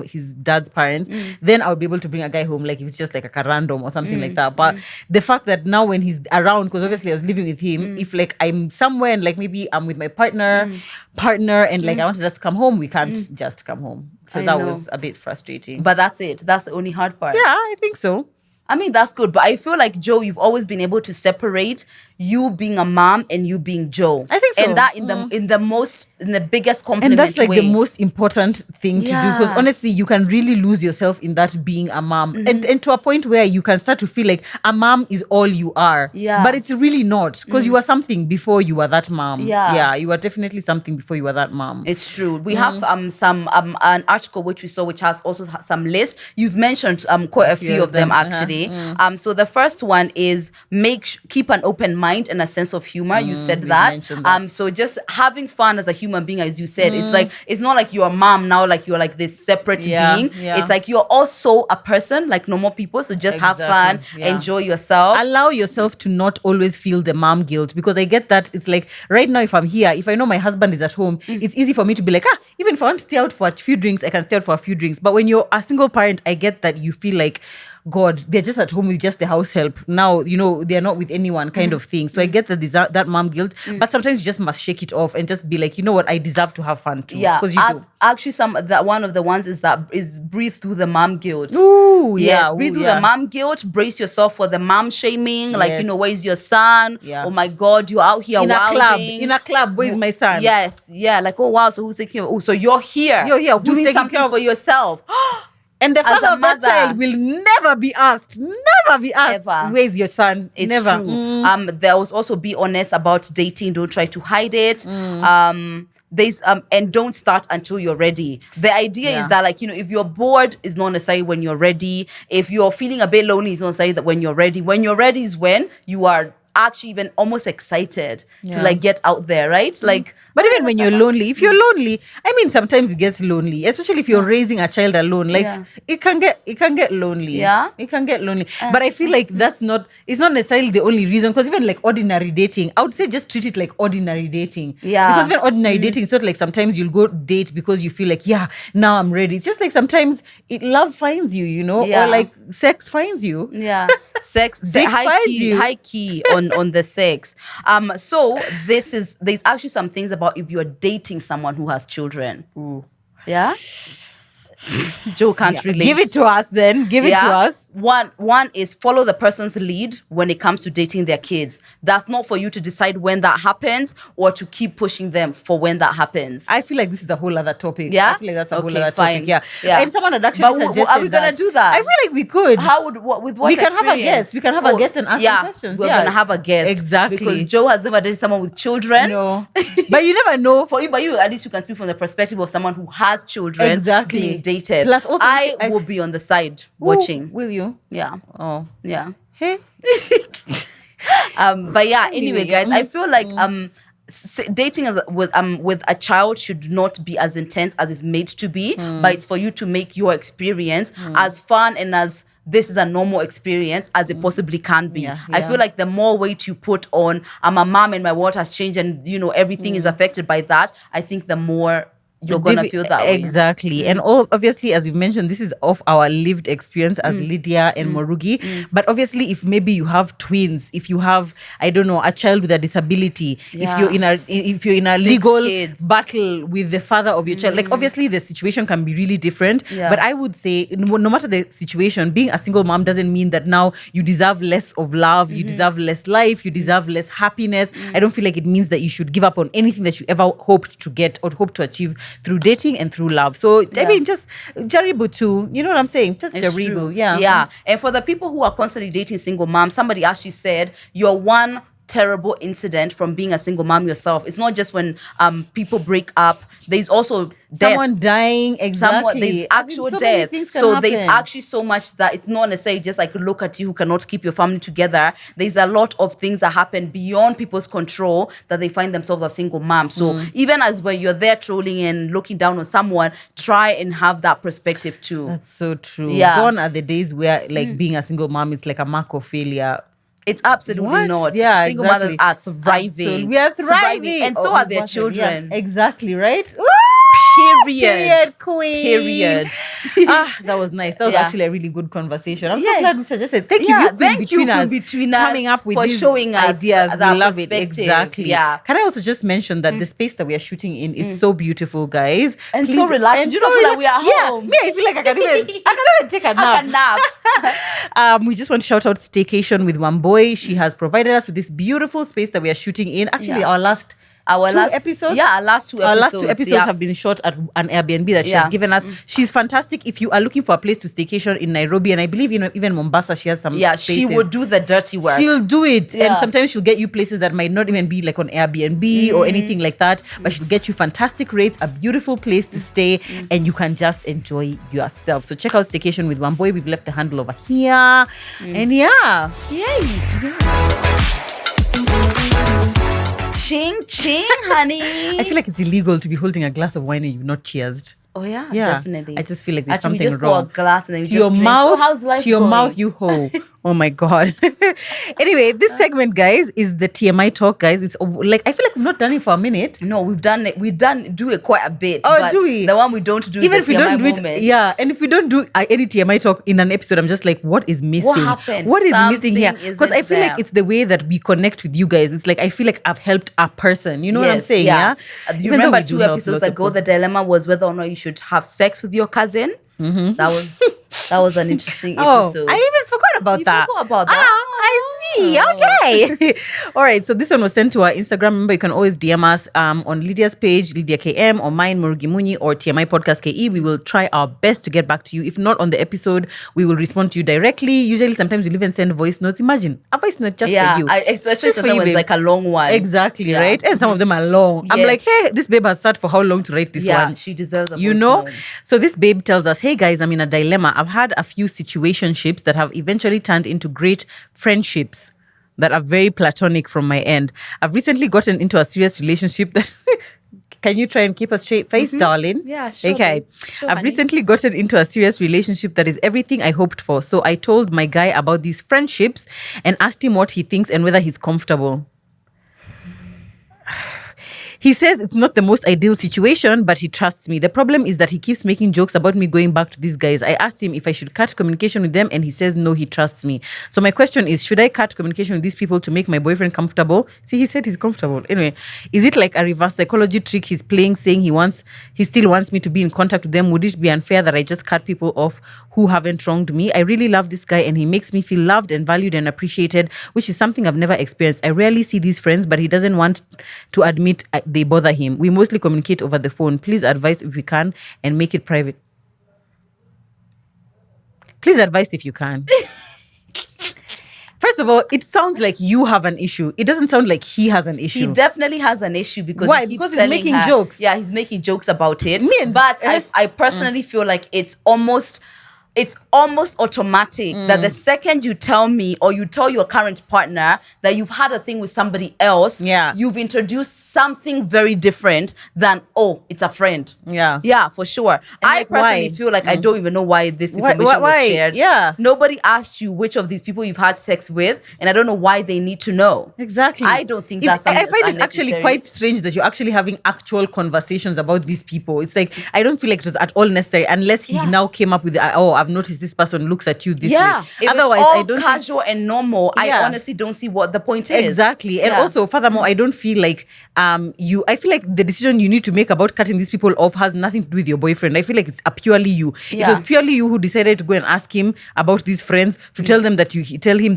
his dad's parents, then I would be able to bring a guy home like if it's just like a random or something like that. But the fact that now when he's around, because obviously I was living with him, if like I'm somewhere and like maybe I'm with my partner and like I wanted us to come home, we can't just come home. So that was a bit frustrating. But that's it. That's the only hard part. Yeah, I think so. I mean, that's good. But I feel like, Joe, you've always been able to separate you being a mom and you being Joe. I think so. And that in the biggest compliment And that's like way. the most important thing to do. Because honestly, you can really lose yourself in that being a mom. And to a point where you can start to feel like a mom is all you are. Yeah. But it's really not. Because you were something before you were that mom. Yeah. You were definitely something before you were that mom. It's true. We have some an article which we saw which has also some lists. You've mentioned quite a few of them actually. So the first one is keep an open mind and a sense of humor. You said that. So just having fun as a human being, as you said, it's like it's not like you're a mom now, like you're like this separate being. It's like you're also a person like normal people. So just have fun, enjoy yourself. Allow yourself to not always feel the mom guilt, because I get that it's like right now if I'm here, if I know my husband is at home, it's easy for me to be like, even if I want to stay out for a few drinks, I can stay out for a few drinks. But when you're a single parent, I get that you feel like, God, they're just at home with just the house help. Now, they're not with anyone kind of thing. So I get that mom guilt. But sometimes you just must shake it off and just be like, you know what, I deserve to have fun too. Yeah. Because you do. Actually, one of the ones is breathe through the mom guilt. Ooh, yes, breathe through the mom guilt. Brace yourself for the mom shaming. Like, where's your son? Yeah. Oh my God, you're out here in wilding. In a club, where's my son? Yes. Yeah. Like, oh wow, so who's taking care of? Oh, so you're here. You're here. Doing something for yourself. And the father of that child will never be asked. Ever. Where's your son? It's never. True. There was also be honest about dating. Don't try to hide it. And don't start until you're ready. The idea is that, like, if you're bored, it's not necessarily when you're ready. If you're feeling a bit lonely, it's not necessarily that when you're ready. When you're ready is when you are actually even almost excited to like get out there, right? Like, but even when you're lonely, if you're lonely, I mean, sometimes it gets lonely, especially if you're raising a child alone. Like it can get lonely. Yeah, it can get lonely. But I feel like it's not necessarily the only reason. Because even like ordinary dating, I would say just treat it like ordinary dating. Yeah, because even ordinary dating, it's not like sometimes you'll go date because you feel like now I'm ready. It's just like sometimes love finds you, or like sex finds you. Yeah, sex high key on the sex. So there's actually some things about if you're dating someone who has children. Ooh. Yeah. Joe can't relate. Give it to us then. Give it to us. One is follow the person's lead when it comes to dating their kids. That's not for you to decide when that happens or to keep pushing them for when that happens. I feel like this is a whole other topic. Yeah? I feel like that's a whole Okay, other fine. topic. Yeah. Yeah. And someone had actually But suggested are we gonna do that? I feel like we could. With what We can have a experience? guest. We can have a guest and ask some questions. We're Yeah. gonna have a guest. Exactly. Because Joe has never dated someone with children. No. But you never know. For you, but you at least you can speak from the perspective of someone who has children Exactly. being dated. Plus also I will be on the side watching. Will you? Yeah. Oh. Yeah. Hey. But yeah, anyway, Anyway, guys, I feel like dating with a child should not be as intense as it's made to be, but it's for you to make your experience as fun and as this is a normal experience as it possibly can be. Yeah, I yeah. feel like the more weight you put on, I'm a mom and my world has changed and, everything is affected by that, I think the more you're going to feel that way. Exactly. And obviously, as we've mentioned, this is of our lived experience as Lydia and Murugi. But obviously, if maybe you have twins, if you have, I don't know, a child with a disability, if you're in a 6 legal kids. battle with the father of your child, like obviously the situation can be really different. Yeah. But I would say no matter the situation, being a single mom doesn't mean that now you deserve less of love, you deserve less life, you deserve less happiness. I don't feel like it means that you should give up on anything that you ever hoped to get or hope to achieve through dating and through love. So I mean, just jaribu too. You know what I'm saying? Just It's jaribu. true. Yeah. Yeah. And for the people who are constantly dating single moms, somebody actually said you're one terrible incident from being a single mom yourself. It's not just when people break up. There's also death. Someone dying, exactly. There's actual so many death. things can So there's happen. actually so much that it's not necessarily just like look at you who cannot keep your family together. There's a lot of things that happen beyond people's control that they find themselves a single mom. So even as when you're there trolling and looking down on someone, try and have that perspective too. That's so true. Yeah. Gone are the days where like being a single mom is like a mark of failure. It's absolutely What? not. Yeah, Single exactly. mothers are thriving. Absolutely. We are thriving. And so Oh, are their exactly. children. Yeah, exactly, right? Woo! Period. Queen. Period. That was nice. That was Yeah. actually a really good conversation. I'm so Yeah. glad we suggested. Thank you. Yeah, You've been thank you, between us, Queen Between Us, coming up with for these showing us ideas. We that love it. perspective. Exactly. Yeah. Can I also just mention that the space that we are shooting in is so beautiful, guys, And so relaxed. You don't feel like we are home. Yeah, me, I feel like I can even take a nap. A nap. We just want to shout out Staycation with One Boy. She has provided us with this beautiful space that we are shooting in. Actually, Yeah. our last episodes. Yeah, our last two episodes. Our last two episodes have been shot at an Airbnb that she has given us. She's fantastic. If you are looking for a place to staycation in Nairobi, and I believe even Mombasa, she has some Yeah, spaces. she would do the dirty work. She'll do it. And Yeah. sometimes she'll get you places that might not even be like on Airbnb or anything like that. But she'll get you fantastic rates, a beautiful place to stay, and you can just enjoy yourself. So check out Staycation with One Boy. We've left the handle over here. And yeah. Yay. Ching ching, honey. I feel like it's illegal to be holding a glass of wine and you've not cheersed. Oh yeah, Yeah, definitely. I just feel like there's Actually, we something just wrong. pour a glass and then we To just your drink. mouth, So how's life to your going? mouth, you hoe. Oh my god. Anyway, this segment, guys, is the TMI talk, guys. It's like I feel like we've not done it for a minute. No, we've done it. Do it quite a bit. Oh, but do we? The one we don't do. Even is if the we don't TMI do moment. it, yeah. And if we don't do any TMI talk in an episode, I'm just like, what is missing? What happened? What is missing here? Something Because I isn't feel like there. it's the way that we connect with you guys. It's like I feel like I've helped a person. You know what I'm Yes, saying? Yeah. You Even though remember we do 2 help episodes lots of ago, people. the dilemma was whether or not you should have sex with your cousin. That was an interesting episode. I even forgot about You that. forgot about that? I see. Okay. All right. So this one was sent to our Instagram. Remember, you can always DM us on Lydia's page, Lydia KM, or mine, Murugi Muni, or TMI Podcast KE. We will try our best to get back to you. If not on the episode, we will respond to you directly. Usually, sometimes we'll even send voice notes. Imagine a voice note just for you. Especially Just for you, sometimes babe. like a long one. Exactly, Yeah. right? And some of them are long. I'm Yes. like, hey, this babe has sat for how long to write this Yeah, one? she deserves a You voice know? note. So this babe tells us, hey guys, I'm in a dilemma. I've had a few situationships that have eventually turned into great friendships that are very platonic from my end. I've recently gotten into a serious relationship that... Can you try and keep a straight face, darling? Yeah, sure, Okay. babe. Sure, I've honey. recently gotten into a serious relationship that is everything I hoped for. So I told my guy about these friendships and asked him what he thinks and whether he's comfortable. He says it's not the most ideal situation, but he trusts me. The problem is that he keeps making jokes about me going back to these guys. I asked him if I should cut communication with them, and he says no, he trusts me. So my question is, should I cut communication with these people to make my boyfriend comfortable? See, he said he's comfortable. Anyway, is it like a reverse psychology trick he's playing, saying he still wants me to be in contact with them? Would it be unfair that I just cut people off who haven't wronged me? I really love this guy, and he makes me feel loved and valued and appreciated, which is something I've never experienced. I rarely see these friends, but he doesn't want to admit they bother him. We mostly communicate over the phone. Please advise if we can and make it private. Please advise if you can. First of all, it sounds like you have an issue. It doesn't sound like he has an issue. He definitely has an issue because why? He keeps because he's making jokes. Yeah, he's making jokes about it. But I personally feel like it's almost automatic that the second you tell me or you tell your current partner that you've had a thing with somebody else, you've introduced something very different than, oh, it's a friend. Yeah, for sure. And I personally feel like I don't even know why this information was shared. Yeah. Nobody asked you which of these people you've had sex with, and I don't know why they need to know. Exactly. I don't think that's something I find it actually quite strange that you're actually having actual conversations about these people. It's like, I don't feel like it was at all necessary unless he now came up with, I've noticed this person looks at you this way. If Otherwise, it's all I don't casual and normal, I honestly don't see what the point is. Exactly. And also, furthermore, I don't feel like I feel like the decision you need to make about cutting these people off has nothing to do with your boyfriend. I feel like it's purely you. It was purely you who decided to go and ask him about these friends, to tell him that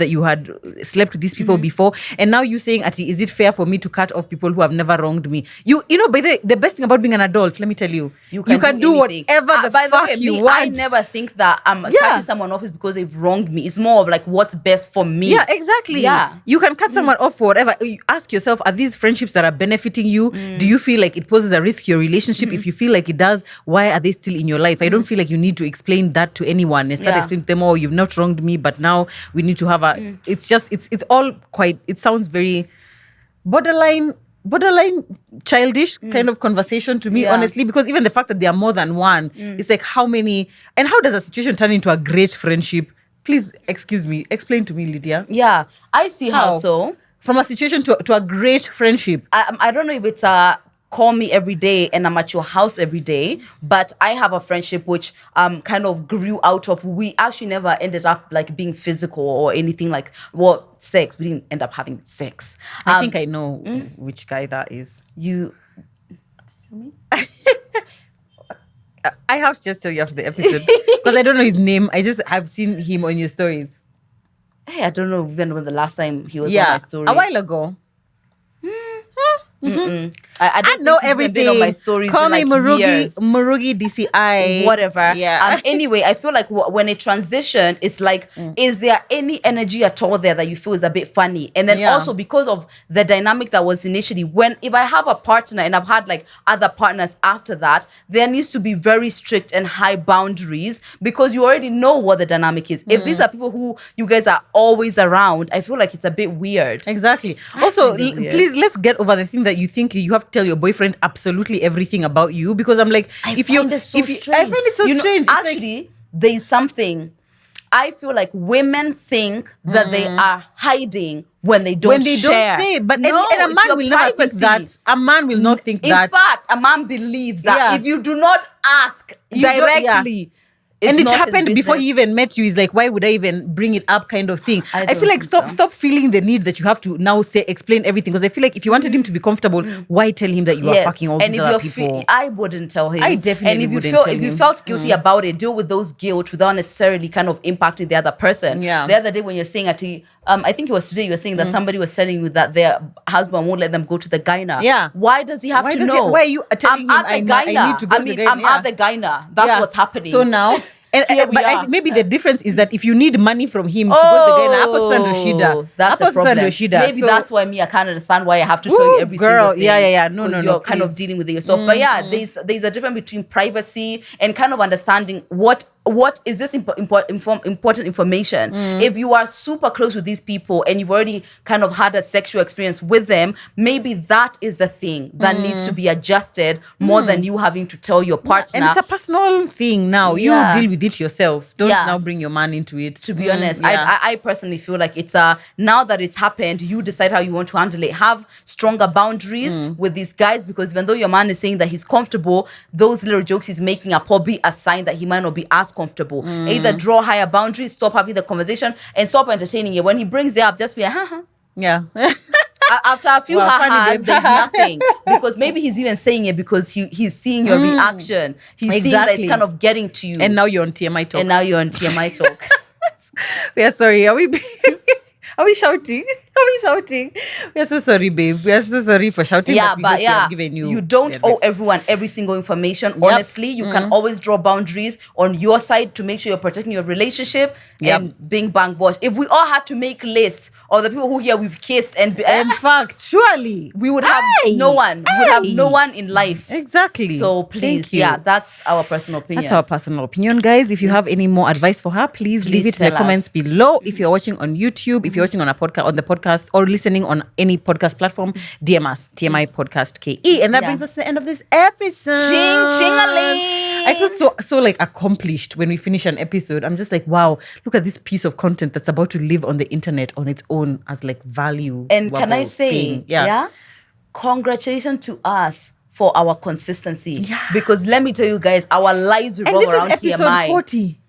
you had slept with these people before, and now you saying, Ati, is it fair for me to cut off people who have never wronged me? You know, by the best thing about being an adult, let me tell you, you can do whatever the fuck you want. I never think that cutting someone off is because they've wronged me. It's more of like what's best for me. Yeah, exactly. Yeah. You can cut someone off for whatever. You ask yourself, are these friendships that are benefiting you? Do you feel like it poses a risk to your relationship? If you feel like it does, why are they still in your life? I don't feel like you need to explain that to anyone and start explaining to them, oh, you've not wronged me, but now we need to have a it's just it's all quite, it sounds very borderline childish kind of conversation to me, honestly, because even the fact that there are more than one, it's like how many, and how does a situation turn into a great friendship? Please, explain to me, Lydia. Yeah, I see how so. From a situation to a great friendship. I don't know if it's a call me every day and I'm at your house every day, but I have a friendship which kind of grew out of, we actually never ended up like being physical or anything like, sex. We didn't end up having sex. I think I know which guy that is. I have to just tell you after the episode because I don't know his name. I've seen him on your stories. Hey, I don't know even when the last time he was on my story. A while ago. I don't know think everything. Been on my stories Call me like Murugi DCI. Whatever. Yeah. Anyway, I feel like when it transitioned, it's like, is there any energy at all there that you feel is a bit funny? And then also because of the dynamic that was initially, if I have a partner and I've had like other partners after that, there needs to be very strict and high boundaries because you already know what the dynamic is. If these are people who you guys are always around, I feel like it's a bit weird. Exactly. Also, please, let's get over the thing that you think you have to tell your boyfriend absolutely everything about you, because I'm like, I find it so strange. Actually, there's something. I feel like women think that they are hiding when they don't share. Don't say, but and a man will never think that. A man will not think that. In fact, a man believes that if you do not ask directly. And it happened before he even met you. He's like, why would I even bring it up, kind of thing. I feel like stop feeling the need that you have to now explain everything. Because I feel like if you wanted him to be comfortable, why tell him that you are fucking all these other people? I wouldn't tell him. I definitely wouldn't tell him. If you felt guilty about it, deal with those guilt without necessarily kind of impacting the other person. Yeah. The other day when you're saying, I think it was today, you were saying that somebody was telling you that their husband won't let them go to the gyna. Yeah. Why does he have to know? Why are you telling him I need to go to the gyna? I'm at the gyna. That's what's happening. So now... But I think maybe the difference is that if you need money from him to go to the gyna, that's the problem. Maybe that's why I can't understand why I have to tell you every single thing. No, you're kind of dealing with it yourself. But there's a difference between privacy and kind of understanding what is this important information. If you are super close with these people and you've already kind of had a sexual experience with them, maybe that is the thing that needs to be adjusted more than you having to tell your partner. And it's a personal thing now. You deal with with it yourself. Don't Yeah. now bring your man into it. To be honest, yeah. I personally feel like it's now that it's happened, you decide how you want to handle it. Have stronger boundaries with these guys, because even though your man is saying that he's comfortable, those little jokes he's making are probably a sign that he might not be as comfortable. Either draw higher boundaries, stop having the conversation, and stop entertaining it. When he brings it up, just be like, haha. Yeah. After a few Well, funny, ha-has, babe. there's nothing. Because maybe he's even saying it because he's seeing your reaction. He's seeing that it's Exactly. kind of getting to you. And now you're on TMI talk. And now you're on TMI talk. We are sorry. Are we shouting? Are we shouting? We are so sorry, babe. We are so sorry for shouting. Yeah, we but hope we yeah, have given you don't the owe advice. everyone every single information. Honestly, you can always draw boundaries on your side to make sure you're protecting your relationship and being bang bosh. If we all had to make lists of the people who here we've kissed and In fact, surely we would have no one. We would have no one in life. Exactly. So please, Thank you. yeah, that's our personal opinion. That's our personal opinion, guys. If you have any more advice for her, please leave it in the tell comments us. below. If you're watching on YouTube, if you're watching on the podcast, or listening on any podcast platform, DM us, TMI Podcast KE. And that brings us to the end of this episode. Ching-ching-a-ling. I feel so like accomplished when we finish an episode. I'm just like, wow, look at this piece of content that's about to live on the internet on its own as like value. And can I say, congratulations to us for our consistency. Yeah. Because let me tell you guys, our lives And revolve this around is episode TMI. 40.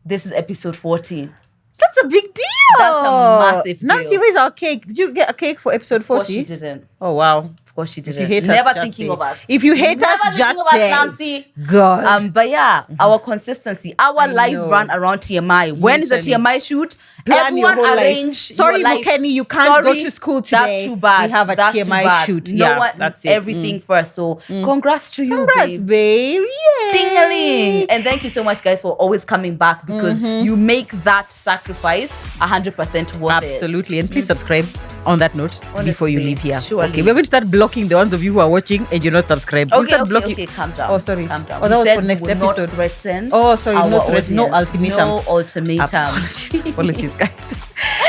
This is episode 14. That's a big deal. That's a massive deal. Nancy, where's our cake? Did you get a cake for episode Of course 40? she didn't. Oh, wow. Of course she If you didn't. hate us, Never just thinking say. of us. If you hate Never us, thinking just of us, say. Nancy. God. But yeah, our consistency, our lives know. run around TMI. When is the Literally. TMI shoot? Plan your Everyone whole life. arrange. Sorry, your life. Mukeni, you can't go to school today. That's too bad. We have a That's TMI too bad. shoot. No Yeah, one, that's it. everything first. So congrats to you, Congrats, babe. babe. Yay. Ding-a-ling. And thank you so much, guys, for always coming back, because you make that sacrifice 100% worth it. Absolutely. And please subscribe on that note before you Honestly, leave here. surely. Okay, we're going to start blocking the ones of you who are watching and you're not subscribed. We'll start blocking. Okay, calm down. Oh, sorry. Calm down. Oh, that We was said for next we will episode. Not threaten Oh, sorry, our no threat, no audience. ultimatums. No ultimatums. Apologies, guys.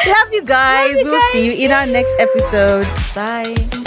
Love you guys. We'll see you in our next episode. Bye.